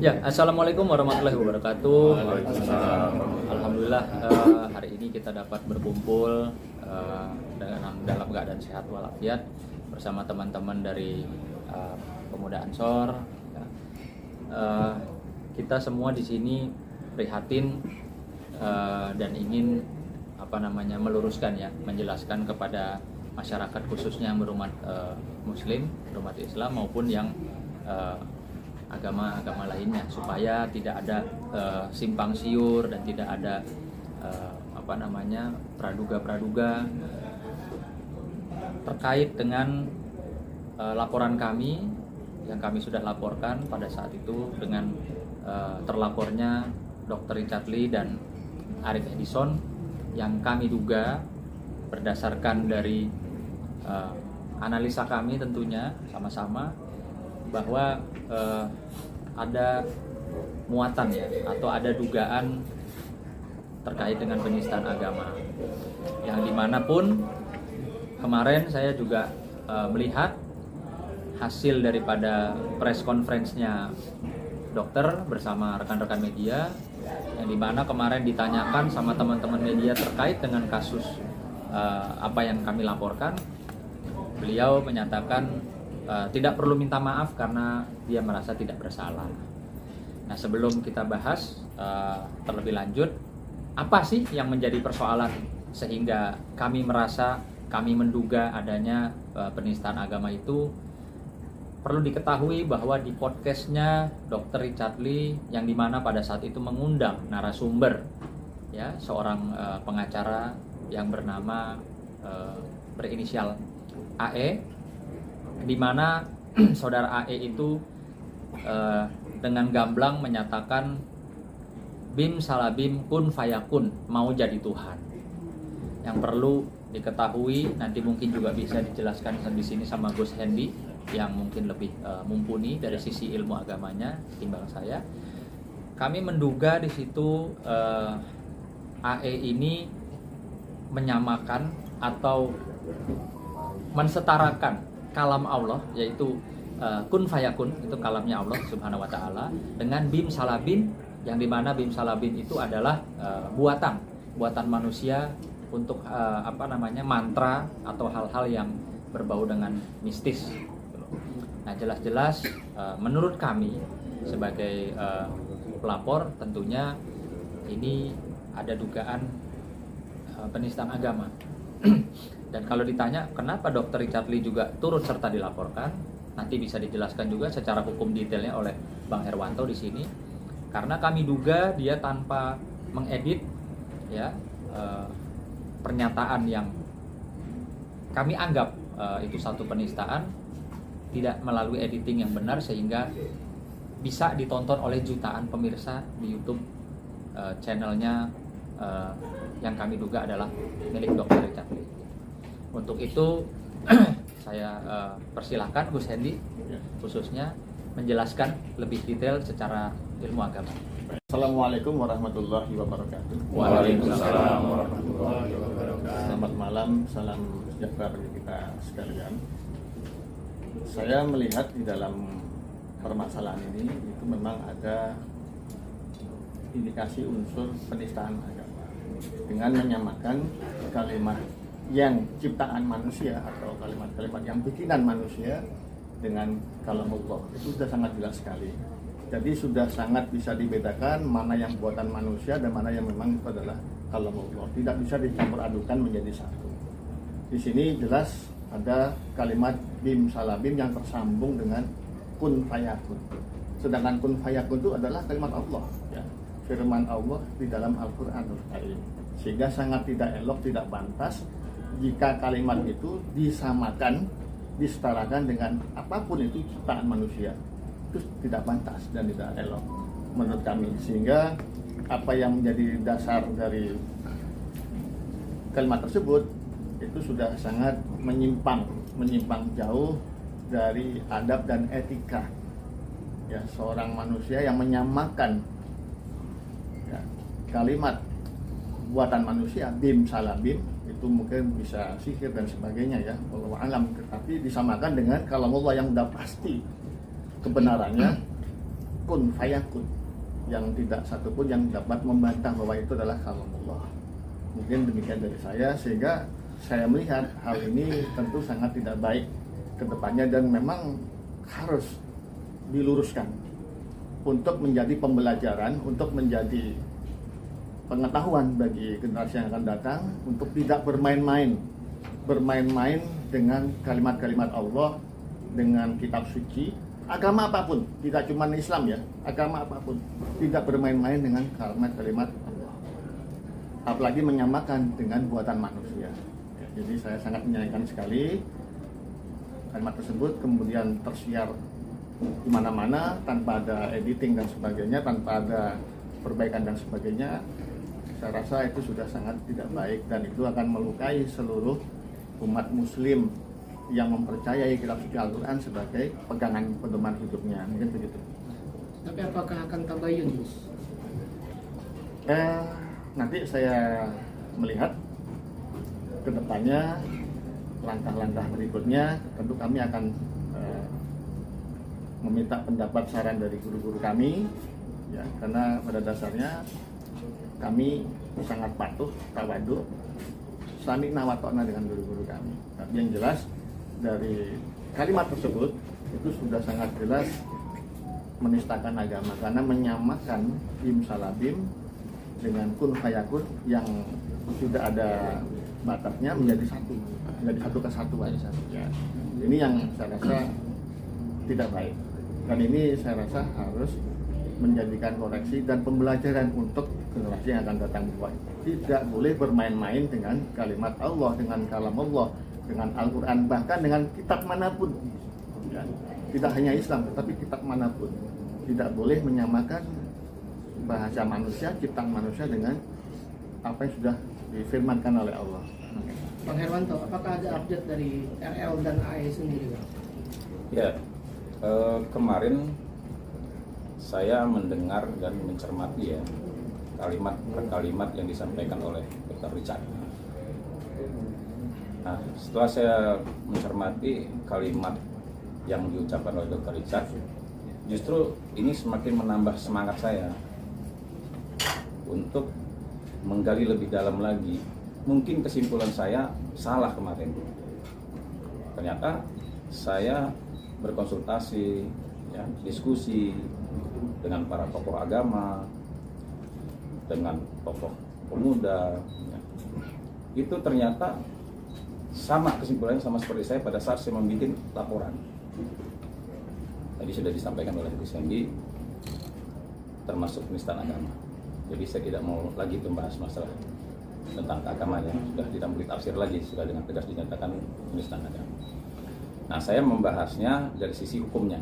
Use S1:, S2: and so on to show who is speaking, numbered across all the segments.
S1: Ya, assalamualaikum warahmatullahi wabarakatuh.
S2: Waalaikumsalam.
S1: Alhamdulillah hari ini kita dapat berkumpul dalam keadaan sehat walafiat bersama teman-teman dari Pemuda Ansor. Ya. Kita semua di sini prihatin dan ingin meluruskan ya, menjelaskan kepada masyarakat khususnya yang berumat Muslim, berumat Islam maupun yang agama-agama lainnya, supaya tidak ada simpang siur dan tidak ada praduga-praduga terkait dengan laporan kami yang kami sudah laporkan pada saat itu dengan terlapornya Dr. Richard Lee dan Arif Edison, yang kami duga berdasarkan dari analisa kami tentunya sama-sama bahwa ada muatan ya, atau ada dugaan terkait dengan penistaan agama, yang dimanapun kemarin saya juga melihat hasil daripada press conference-nya dokter bersama rekan-rekan media, yang dimana kemarin ditanyakan sama teman-teman media terkait dengan kasus apa yang kami laporkan. Beliau menyatakan tidak perlu minta maaf karena dia merasa tidak bersalah. Nah, sebelum kita bahas terlebih lanjut, apa sih yang menjadi persoalan sehingga kami menduga adanya penistaan agama itu? Perlu diketahui bahwa di podcastnya Dr. Richard Lee, yang dimana pada saat itu mengundang narasumber ya, seorang pengacara yang bernama berinisial AE, di mana saudara AE itu dengan gamblang menyatakan bim salabim kun fayakun, mau jadi Tuhan. Yang perlu diketahui, nanti mungkin juga bisa dijelaskan di sini sama Gus Hendy yang mungkin lebih mumpuni dari sisi ilmu agamanya timbang saya. Kami menduga di situ AE ini menyamakan atau mensetarakan kalam Allah, yaitu kun fayakun, itu kalamnya Allah Subhanahu wa taala, dengan bim salabim, yang dimana bim salabim itu adalah buatan manusia untuk mantra atau hal-hal yang berbau dengan mistis. Nah, jelas-jelas menurut kami sebagai pelapor tentunya ini ada dugaan penistaan agama. Dan kalau ditanya kenapa Dr. Richard Lee juga turut serta dilaporkan, nanti bisa dijelaskan juga secara hukum detailnya oleh Bang Herwanto di sini. Karena kami duga dia tanpa mengedit ya pernyataan yang kami anggap itu satu penistaan, tidak melalui editing yang benar sehingga bisa ditonton oleh jutaan pemirsa di YouTube channelnya yang kami duga adalah milik Dr. Richard Lee. Untuk itu saya persilahkan Gus Hendy khususnya menjelaskan lebih detail secara ilmu agama.
S2: Assalamualaikum warahmatullahi wabarakatuh.
S1: Waalaikumsalam
S2: warahmatullahi wabarakatuh. Selamat malam, salam sejahtera bagi kita sekalian. Saya melihat di dalam permasalahan ini itu memang ada indikasi unsur penistaan agama dengan menyamakan kalimat yang ciptaan manusia atau kalimat-kalimat yang bikinan manusia dengan kalamullah. Itu sudah sangat jelas sekali. Jadi sudah sangat bisa dibedakan mana yang buatan manusia dan mana yang memang itu adalah kalamullah. Tidak bisa dicampur adukan menjadi satu. Di sini jelas ada kalimat bim salabim yang tersambung dengan kun fayakun. Sedangkan kun fayakun itu adalah kalimat Allah ya. Firman Allah di dalam Al-Qur'anul Karim. Sehingga sangat tidak elok, tidak pantas jika kalimat itu disamakan, disetarakan dengan apapun itu ciptaan manusia. Itu tidak pantas dan tidak elok menurut kami. Sehingga apa yang menjadi dasar dari kalimat tersebut itu sudah sangat menyimpang jauh dari adab dan etika ya, seorang manusia yang menyamakan ya, kalimat buatan manusia bim salabim itu mungkin bisa sihir dan sebagainya ya, wallahu alam, tetapi disamakan dengan kalamullah yang sudah pasti kebenarannya kun fayakun, yang tidak satupun yang dapat membantah bahwa itu adalah kalamullah. Mungkin demikian dari saya, sehingga saya melihat hal ini tentu sangat tidak baik ke depannya dan memang harus diluruskan untuk menjadi pembelajaran, untuk menjadi pengetahuan bagi generasi yang akan datang, untuk tidak bermain-main dengan kalimat-kalimat Allah, dengan kitab suci, agama apapun, tidak cuma Islam ya, agama apapun, tidak bermain-main dengan kalimat-kalimat Allah, apalagi menyamakan dengan buatan manusia. Jadi saya sangat menyayangkan sekali kalimat tersebut kemudian tersiar di mana-mana tanpa ada editing dan sebagainya, tanpa ada perbaikan dan sebagainya. Saya rasa itu sudah sangat tidak baik dan itu akan melukai seluruh umat muslim yang mempercayai kitab suci Al-Quran sebagai pegangan pedoman hidupnya. Mungkin begitu.
S3: Tapi apakah akan tabayun, Gus?
S2: Nanti saya melihat ke depannya langkah-langkah berikutnya. Tentu kami akan meminta pendapat saran dari guru-guru kami ya, karena pada dasarnya kami sangat patuh tawadhu sami'na wa ta'na dengan guru-guru kami. Tapi yang jelas dari kalimat tersebut itu sudah sangat jelas menistakan agama, karena menyamakan bim salabim dengan kun fayakun yang tidak ada batasnya menjadi satu kesatuan. Ya. Ini yang saya rasa tidak baik, dan ini saya rasa harus menjadikan koreksi dan pembelajaran untuk generasi yang akan datang. Tidak boleh bermain-main dengan kalimat Allah, dengan kalam Allah, dengan Al-Quran, bahkan dengan kitab manapun ya. Tidak hanya Islam, tetapi kitab manapun. Tidak boleh menyamakan bahasa manusia, ciptaan manusia dengan apa yang sudah difirmankan oleh Allah.
S3: Bang Herwanto, apakah ada update dari RL dan AE sendiri?
S4: Ya, kemarin saya mendengar dan mencermati ya kalimat per kalimat yang disampaikan oleh Dr. Richard. Nah, setelah saya mencermati kalimat yang diucapkan oleh Dr. Richard, justru ini semakin menambah semangat saya untuk menggali lebih dalam lagi. Mungkin kesimpulan saya salah kemarin. Ternyata saya berkonsultasi, ya, diskusi dengan para tokoh agama, dengan tokoh pemuda, ya. Itu ternyata sama kesimpulannya sama seperti saya pada saat saya membuat laporan. Tadi sudah disampaikan oleh Gus Hendi, termasuk penistaan agama. Jadi saya tidak mau lagi membahas masalah tentang agama ya, sudah tidak boleh tafsir lagi, sudah dengan tegas dinyatakan penistaan agama. Nah, saya membahasnya dari sisi hukumnya.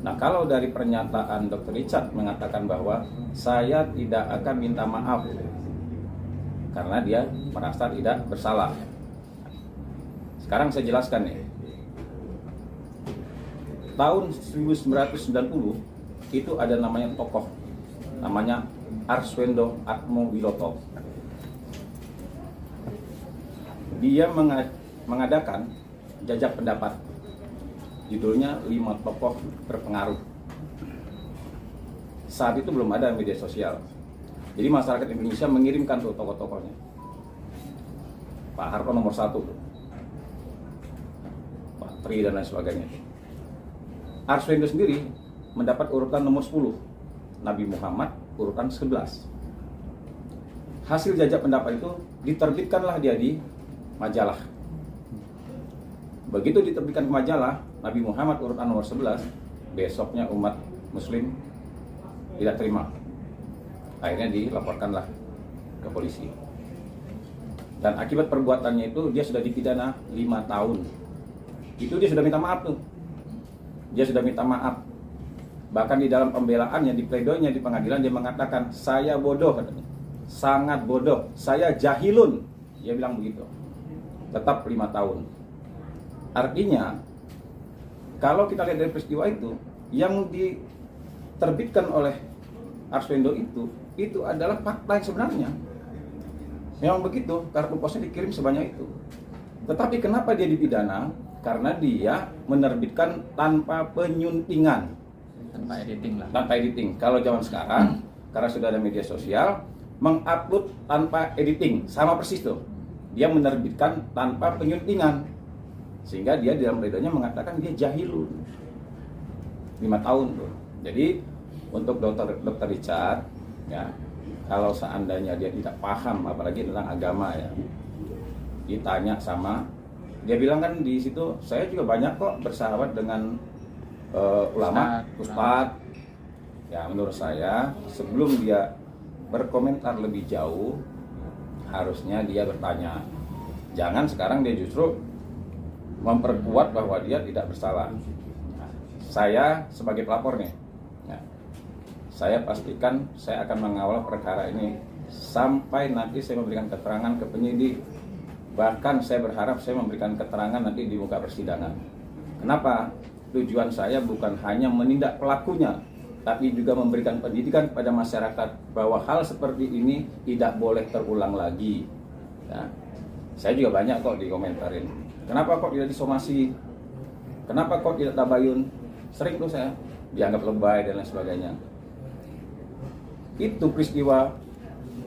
S4: Nah, kalau dari pernyataan Dr. Richard mengatakan bahwa saya tidak akan minta maaf karena dia merasa tidak bersalah. Sekarang saya jelaskan nih. Tahun 1990 itu ada namanya tokoh, namanya Arswendo Atmowiloto. Dia mengadakan jajak pendapat, judulnya 5 tokoh berpengaruh. Saat itu belum ada media sosial, jadi masyarakat Indonesia mengirimkan tuh tokoh-tokohnya. Pak Harto nomor 1, Pak Tri dan lain sebagainya. Arswendo sendiri mendapat urutan nomor 10, Nabi Muhammad urutan 11. Hasil jajak pendapat itu diterbitkanlah dia di majalah. Begitu diterbitkan ke majalah Nabi Muhammad urutan nomor 11, besoknya umat muslim tidak terima. Akhirnya dilaporkanlah ke polisi. Dan akibat perbuatannya itu dia sudah dipidana 5 tahun. Itu dia sudah minta maaf tuh. Dia sudah minta maaf. Bahkan di dalam pembelaannya, di pledoinya di pengadilan, dia mengatakan, saya bodoh, katanya. Sangat bodoh, saya jahilun. Dia bilang begitu. Tetap 5 tahun. Artinya, kalau kita lihat dari peristiwa itu, yang diterbitkan oleh Arswendo itu adalah fakta yang sebenarnya. Memang begitu, kartu posnya dikirim sebanyak itu. Tetapi kenapa dia dipidana? Karena dia menerbitkan tanpa penyuntingan.
S1: tanpa editing lah.
S4: Tanpa editing. Kalau zaman sekarang karena sudah ada media sosial, mengupload tanpa editing sama persis tuh. Dia menerbitkan tanpa penyuntingan, sehingga dia dalam pledoinya mengatakan dia jahilun 5 tahun tuh. Jadi untuk dokter Richard ya, kalau seandainya dia tidak paham apalagi tentang agama ya, ditanya sama dia bilang kan di situ, saya juga banyak kok bersahabat dengan ulama, ustadz. Ya menurut saya sebelum dia berkomentar lebih jauh, harusnya dia bertanya. Jangan sekarang dia justru memperkuat bahwa dia tidak bersalah. Nah, saya sebagai pelapor nih, ya, saya pastikan saya akan mengawal perkara ini sampai nanti saya memberikan keterangan ke penyidik. Bahkan saya berharap saya memberikan keterangan nanti di muka persidangan. Kenapa? Tujuan saya bukan hanya menindak pelakunya, tapi juga memberikan pendidikan kepada masyarakat bahwa hal seperti ini tidak boleh terulang lagi. Ya. Saya juga banyak kok dikomentarin. Kenapa kok tidak disomasi? Kenapa kok tidak tabayun? Sering tuh saya dianggap lebay dan lain sebagainya. Itu peristiwa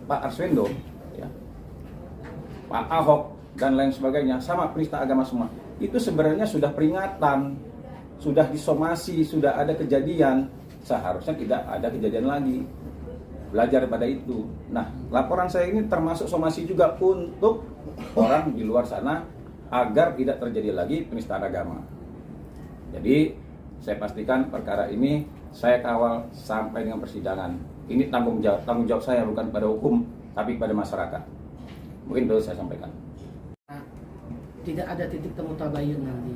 S4: Pak Arswendo, ya, Pak Ahok dan lain sebagainya, sama penista agama semua. Itu sebenarnya sudah peringatan, sudah disomasi, sudah ada kejadian. Seharusnya tidak ada kejadian lagi. Belajar pada itu. Nah, laporan saya ini termasuk somasi juga untuk orang di luar sana agar tidak terjadi lagi penistaan agama. Jadi, saya pastikan perkara ini saya kawal sampai dengan persidangan. Ini tanggung jawab saya bukan pada hukum, tapi pada masyarakat. Mungkin itu saya sampaikan.
S3: Tidak ada titik temu tabayun nanti.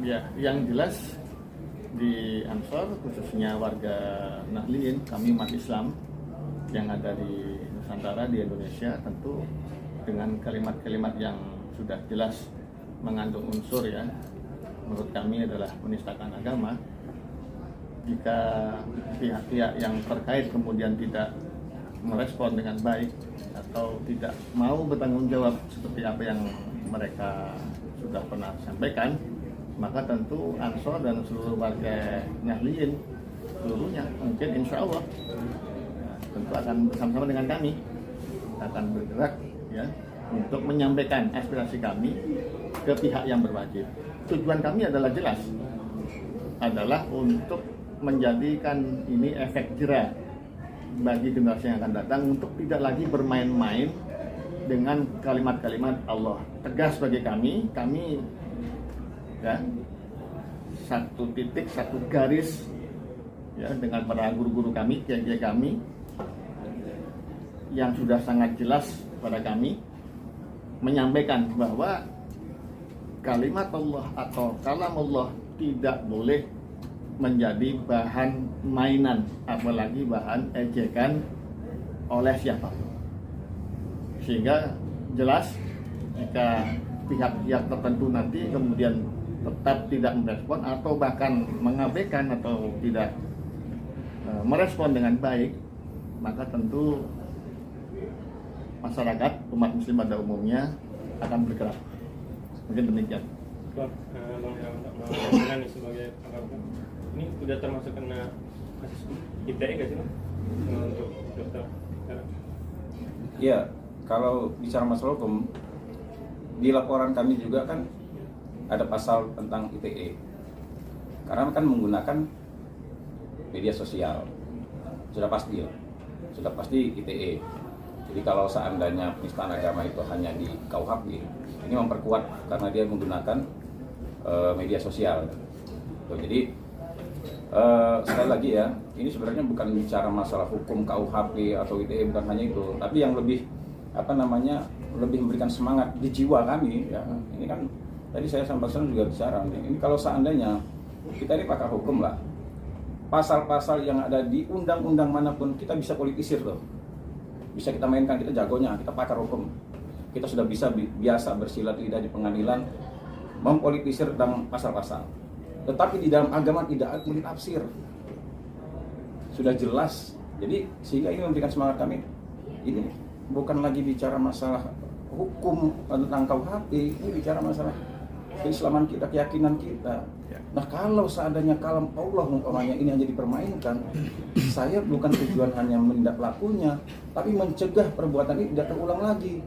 S2: Ya, yang jelas di Ansor khususnya warga Nahdliyin, kami umat Islam yang ada di Nusantara, di Indonesia, tentu dengan kalimat-kalimat yang sudah jelas mengandung unsur ya, menurut kami adalah menistakan agama. Jika pihak-pihak yang terkait kemudian tidak merespon dengan baik atau tidak mau bertanggung jawab seperti apa yang mereka sudah pernah sampaikan, maka tentu Ansor dan seluruh warga Nahdliyin seluruhnya mungkin insya Allah tentu akan bersama-sama dengan kami akan bergerak ya untuk menyampaikan aspirasi kami ke pihak yang berwajib. Tujuan kami adalah jelas, adalah untuk menjadikan ini efek jera bagi generasi yang akan datang untuk tidak lagi bermain-main dengan kalimat-kalimat Allah. Tegas bagi kami ya, satu titik, satu garis ya dengan para guru-guru kami, kiai-kiai kami yang sudah sangat jelas pada kami menyampaikan bahwa kalimat Allah atau kalam Allah tidak boleh menjadi bahan mainan, apalagi bahan ejekan oleh siapapun. Sehingga jelas jika pihak-pihak tertentu nanti kemudian tetap tidak merespon atau bahkan mengabaikan atau tidak merespon dengan baik, maka tentu masyarakat, umat muslim pada umumnya akan bergerak. Mungkin demikian.
S5: Bang Herman sebagai pakar, ini sudah termasuk kena kasus ITE nggak sih untuk dokter sekarang?
S4: Iya, kalau bicara masalah hukum, di laporan kami juga kan ada pasal tentang ITE. Karena kan menggunakan media sosial, sudah pasti ITE. Jadi kalau seandainya penistaan agama itu hanya di KUHP, ini memperkuat karena dia menggunakan media sosial. Jadi sekali lagi ya, ini sebenarnya bukan bicara masalah hukum KUHP atau ITE, bukan hanya itu, tapi yang lebih lebih memberikan semangat di jiwa kami ya. Ini kan tadi saya sampaikan juga bicara ini kalau seandainya kita ini pakar hukum lah, pasal-pasal yang ada di undang-undang manapun kita bisa politisir tuh, bisa kita mainkan, kita jagonya, kita pakar hukum, kita sudah biasa bersilat lidah di pengadilan mempolitisir tentang pasal-pasal. Tetapi di dalam agama tidak boleh tafsir, sudah jelas. Jadi sehingga ini memberikan semangat kami. Ini bukan lagi bicara masalah hukum tentang KUHP, ini bicara masalah keislaman kita, keyakinan kita. Nah kalau seandainya kalam Allah umpamanya ini hanya dipermainkan, saya bukan tujuan hanya menindak pelakunya, tapi mencegah perbuatan ini tidak terulang lagi.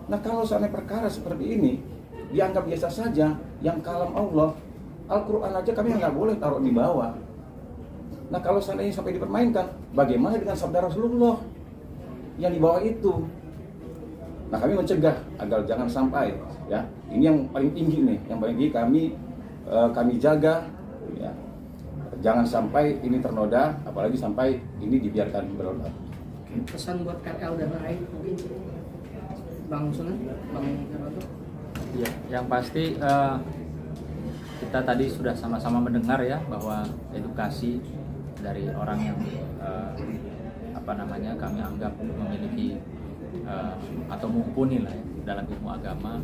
S4: Nah kalau seandainya perkara seperti ini dianggap biasa saja, yang kalam Allah, Al-Quran aja kami nggak boleh taruh di bawah. Nah kalau seandainya sampai dipermainkan, bagaimana dengan sabda Rasulullah yang di bawah itu? Nah kami mencegah agar jangan sampai, ya ini yang paling tinggi nih, yang paling tinggi kami jaga, ya jangan sampai ini ternoda, apalagi sampai ini dibiarkan berobat.
S3: Pesan buat RL dan AI mungkin Bang Sunan, Bang Herwanto.
S1: Ya, yang pasti kita tadi sudah sama-sama mendengar ya bahwa edukasi dari orang yang kami anggap memiliki atau mumpuni lah ya, dalam ilmu agama,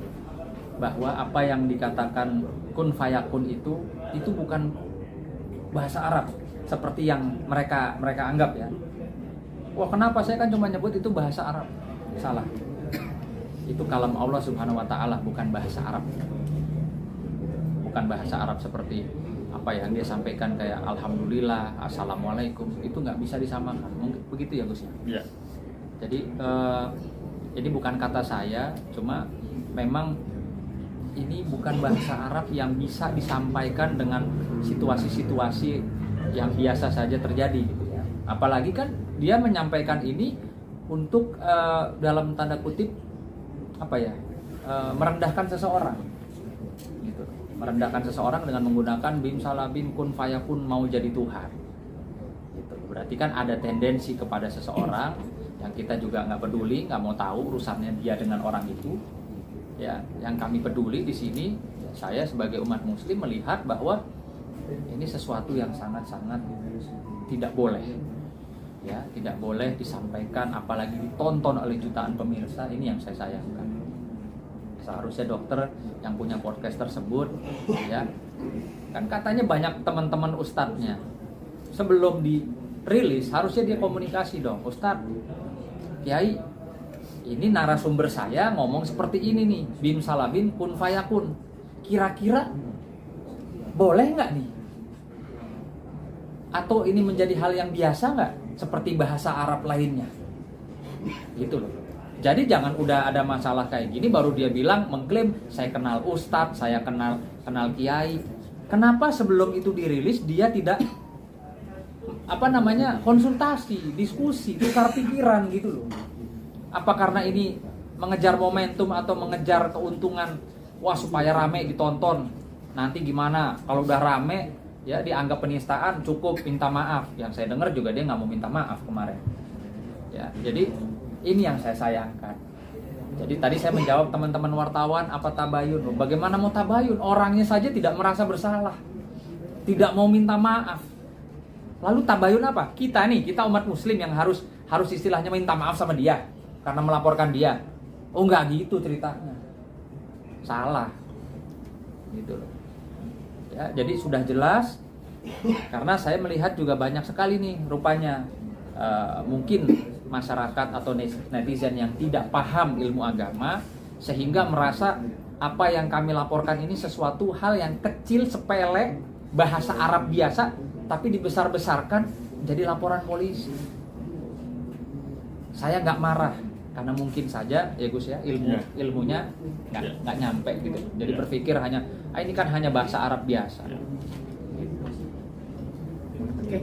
S1: bahwa apa yang dikatakan kun fayakun itu bukan bahasa Arab seperti yang mereka anggap ya. Wah kenapa saya kan cuma nyebut itu bahasa Arab? Salah. Itu kalam Allah Subhanahu wa taala, bukan bahasa Arab. Bukan bahasa Arab seperti apa yang dia sampaikan kayak alhamdulillah, assalamualaikum, itu nggak bisa disamakan. Mungkin begitu ya Gus ya?
S2: Iya.
S1: Jadi ini bukan kata saya, cuma memang ini bukan bahasa Arab yang bisa disampaikan dengan situasi-situasi yang biasa saja terjadi gitu ya. Apalagi kan dia menyampaikan ini untuk dalam tanda kutip merendahkan seseorang gitu. Merendahkan seseorang dengan menggunakan bim salabim kun fayakun, mau jadi Tuhan gitu. Berarti kan ada tendensi kepada seseorang yang kita juga nggak peduli, nggak mau tahu urusannya dia dengan orang itu ya. Yang kami peduli di sini ya, saya sebagai umat muslim melihat bahwa ini sesuatu yang sangat-sangat tidak boleh ya, tidak boleh disampaikan, apalagi ditonton oleh jutaan pemirsa. Ini yang saya sayangkan. Seharusnya dokter yang punya podcast tersebut ya, kan katanya banyak teman-teman ustadznya, sebelum dirilis harusnya dia komunikasi dong, Ustadz, Kiai, ini narasumber saya ngomong seperti ini nih, bim salabim kun fayakun, kira-kira boleh nggak nih? Atau ini menjadi hal yang biasa nggak seperti bahasa Arab lainnya? Gitu loh. Jadi jangan udah ada masalah kayak gini baru dia bilang, mengklaim saya kenal ustadz, saya kenal kiai. Kenapa sebelum itu dirilis dia tidak konsultasi, diskusi, tukar pikiran gitu loh? Apa karena ini mengejar momentum atau mengejar keuntungan? Wah supaya rame ditonton. Nanti gimana kalau udah rame ya dianggap penistaan, cukup minta maaf. Yang saya dengar juga dia nggak mau minta maaf kemarin. Ya, jadi ini yang saya sayangkan. Jadi tadi saya menjawab teman-teman wartawan, apa tabayun? Bagaimana mau tabayun? Orangnya saja tidak merasa bersalah, tidak mau minta maaf. Lalu tabayun apa? Kita umat muslim yang harus istilahnya minta maaf sama dia karena melaporkan dia. Oh enggak gitu ceritanya. Salah. Gitu loh. Ya, jadi sudah jelas. Karena saya melihat juga banyak sekali nih rupanya mungkin masyarakat atau netizen yang tidak paham ilmu agama sehingga merasa apa yang kami laporkan ini sesuatu hal yang kecil, sepele, bahasa Arab biasa, tapi dibesar-besarkan jadi laporan polisi. Saya nggak marah karena mungkin saja ya Gus ya ilmunya nggak nyampe gitu. Jadi berpikir hanya ini kan hanya bahasa Arab biasa.
S3: Oke.